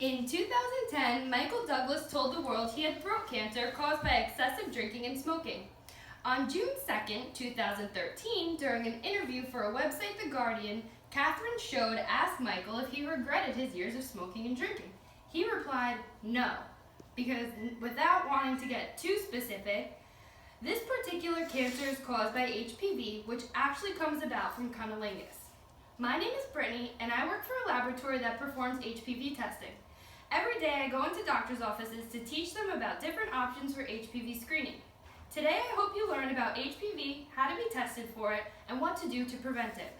In 2010, Michael Douglas told the world he had throat cancer caused by excessive drinking and smoking. On June 2nd, 2013, during an interview for a website, The Guardian, Catherine Shode asked Michael if he regretted his years of smoking and drinking. He replied, no, because without wanting to get too specific, this particular cancer is caused by HPV, which actually comes about from cunnilingus. My name is Brittany, and I work for a laboratory that performs HPV testing. Every day I go into doctors' offices to teach them about different options for HPV screening. Today I hope you learn about HPV, how to be tested for it, and what to do to prevent it.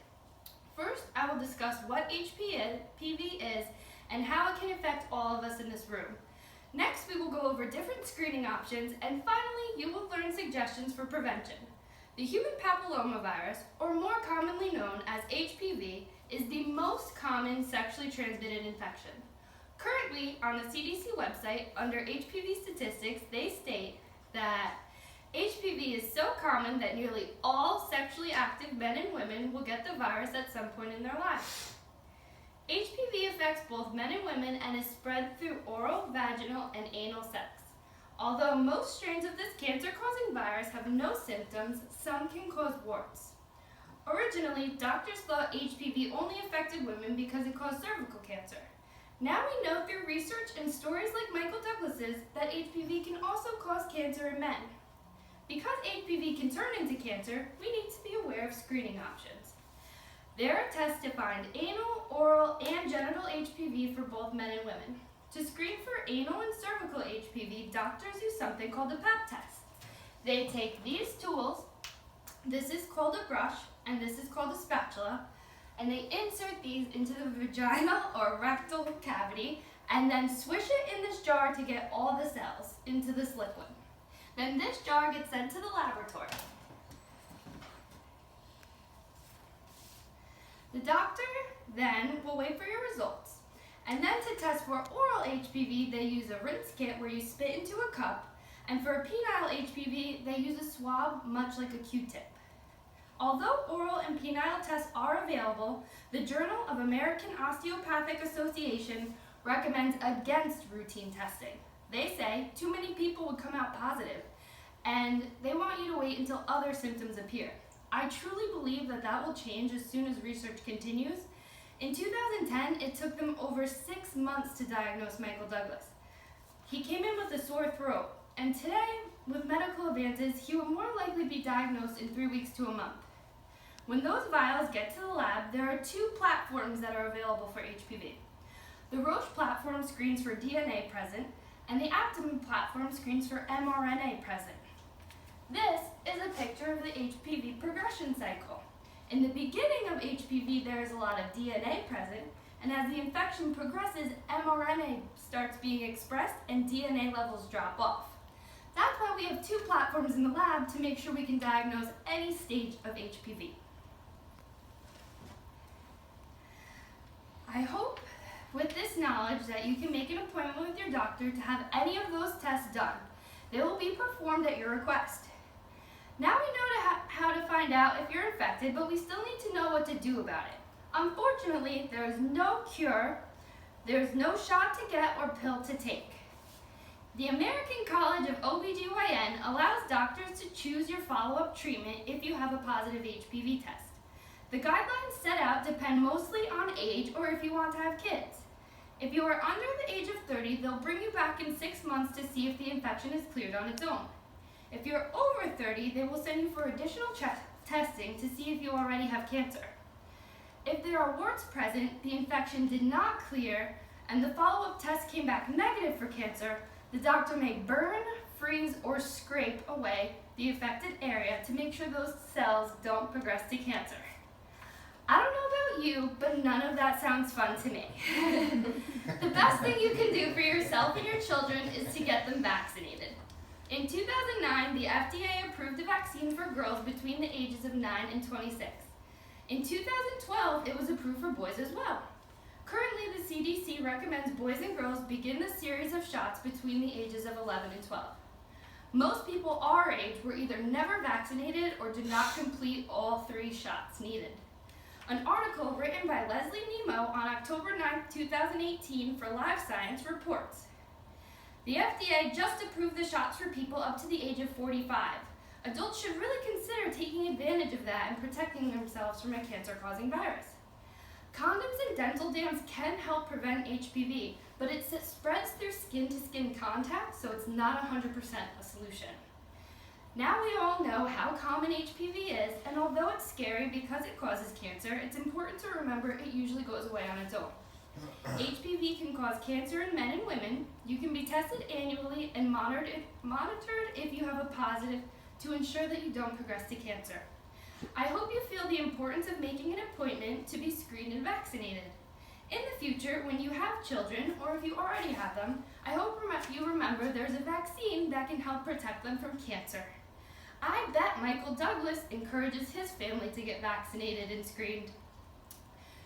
First, I will discuss what HPV is and how it can affect all of us in this room. Next, we will go over different screening options, and finally, you will learn suggestions for prevention. The human papillomavirus, or more commonly known as HPV, is the most common sexually transmitted infection. Currently, on the CDC website, under HPV statistics, they state that HPV is so common that nearly all sexually active men and women will get the virus at some point in their lives. HPV affects both men and women and is spread through oral, vaginal, and anal sex. Although most strains of this cancer-causing virus have no symptoms, some can cause warts. Originally, doctors thought HPV only affected women because it caused cervical cancer. Now we know through research and stories like Michael Douglas's that HPV can also cause cancer in men. Because HPV can turn into cancer, we need to be aware of screening options. There are tests to find anal, oral, and genital HPV for both men and women. To screen for anal and cervical HPV, doctors use something called a Pap test. They take these tools, this is called a brush, and this is called a spatula, and they insert these into the vaginal or rectal cavity, and then swish it in this jar to get all the cells into this liquid. Then this jar gets sent to the laboratory. The doctor then will wait for your results. And then to test for oral HPV, they use a rinse kit where you spit into a cup. And for penile HPV, they use a swab much like a Q-tip. Although oral and penile tests are available, the Journal of American Osteopathic Association recommends against routine testing. They say too many people would come out positive, and they want you to wait until other symptoms appear. I truly believe that will change as soon as research continues. In 2010, it took them over 6 months to diagnose Michael Douglas. He came in with a sore throat, and today, with medical advances, he will more likely be diagnosed in 3 weeks to a month. When those vials get to the lab, there are 2 platforms that are available for HPV. The Roche platform screens for DNA present, and the Aptamen platform screens for mRNA present. This is a picture of the HPV progression cycle. In the beginning of HPV, there is a lot of DNA present, and as the infection progresses, mRNA starts being expressed and DNA levels drop off. That's why we have 2 platforms in the lab to make sure we can diagnose any stage of HPV. I hope with this knowledge that you can make an appointment with your doctor to have any of those tests done. They will be performed at your request. Now we know how to find out if you're infected, but we still need to know what to do about it. Unfortunately, there is no cure, there is no shot to get or pill to take. The American College of OBGYN allows doctors to choose your follow-up treatment if you have a positive HPV test. The guidelines set out depend mostly on age or if you want to have kids. If you are under the age of 30, they'll bring you back in 6 months to see if the infection is cleared on its own. If you're over 30, they will send you for additional testing to see if you already have cancer. If there are warts present, the infection did not clear, and the follow-up test came back negative for cancer, the doctor may burn, freeze, or scrape away the affected area to make sure those cells don't progress to cancer. I don't know about you, but none of that sounds fun to me. The best thing you can do for yourself and your children is to get them vaccinated. In 2009, the FDA approved a vaccine for girls between the ages of 9 and 26. In 2012, it was approved for boys as well. Currently, the CDC recommends boys and girls begin the series of shots between the ages of 11 and 12. Most people our age were either never vaccinated or did not complete all 3 shots needed. An article written by Leslie Nemo on October 9, 2018 for Live Science reports, the FDA just approved the shots for people up to the age of 45. Adults should really consider taking advantage of that and protecting themselves from a cancer-causing virus. Condoms and dental dams can help prevent HPV, but it spreads through skin-to-skin contact, so it's not 100% a solution. Now we all know how common HPV is, and although it's scary because it causes cancer, it's important to remember it usually goes away on its own. HPV can cause cancer in men and women. You can be tested annually and monitored if you have a positive to ensure that you don't progress to cancer. I hope you feel the importance of making an appointment to be screened and vaccinated. In the future, when you have children, or if you already have them, I hope you remember there's a vaccine that can help protect them from cancer. I bet Michael Douglas encourages his family to get vaccinated and screened.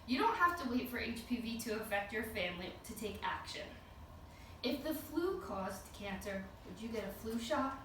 You don't have to wait for HPV to affect your family to take action. If the flu caused cancer, would you get a flu shot?